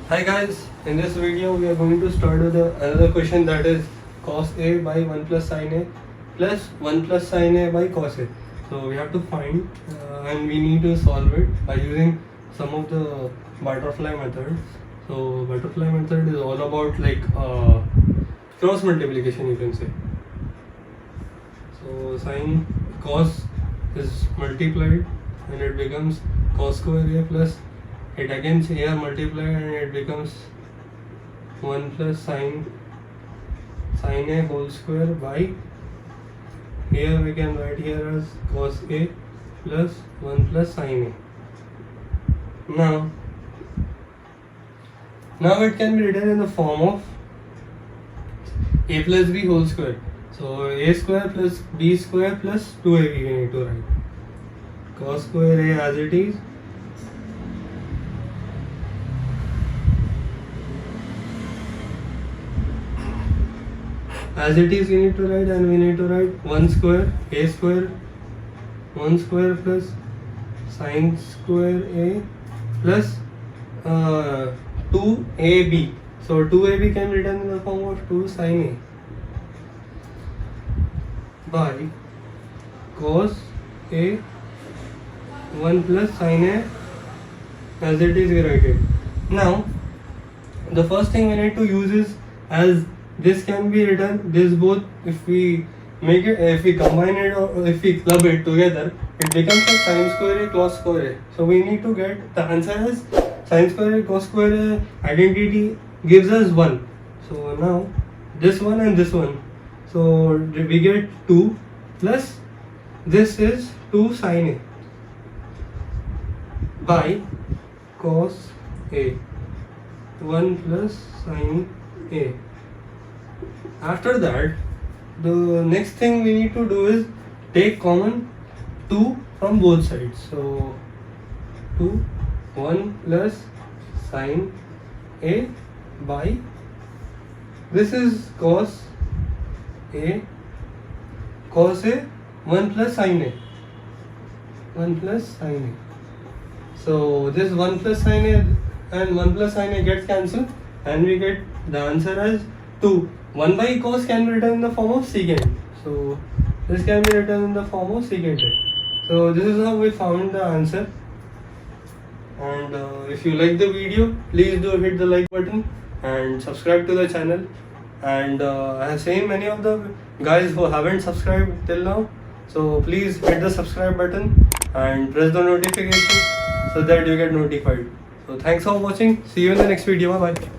Hi guys, in this video we are going to start with another question, that is cos A by 1 plus sin A plus 1 plus sin A by cos A. So we have to find and we need to solve it by using some of the butterfly methods. So butterfly method is all about like cross multiplication, you can say. So sin cos is multiplied and it becomes cos square A plus it again here multiplied and it becomes 1 plus sin A whole square by, here we can write here as cos A plus 1 plus sin A. Now it can be written in the form of A plus B whole square. So A square plus B square plus 2AB we need to write. Cos square A as it is, we need to write, and we need to write 1 square A square 1 square plus sin square A plus 2AB. So 2AB can be written in the form of 2 sin A by cos A 1 plus sin A as it is we write it. Now the first thing we need to use is, as this can be written, this both, if we make it, if we combine it or if we club it together, it becomes a sin square A cos square A. So we need to get the answer as sin square A cos square A identity gives us 1. So now this one and this one, so we get 2 plus this is 2 sin A by cos A 1 plus sin A. After that, the next thing we need to do is take common 2 from both sides. So 1 plus sin A by, this is cos A 1 plus sin A 1 plus sin A. So this 1 plus sin A and 1 plus sin A gets cancelled and we get the answer as 2. 1 by cos can be written in the form of secant. So this can be written in the form of secant A. So this is how we found the answer. And if you like the video, please do hit the like button and subscribe to the channel. And I have seen many of the guys who haven't subscribed till now. So please hit the subscribe button and press the notification so that you get notified. So thanks for watching. See you in the next video. Bye bye.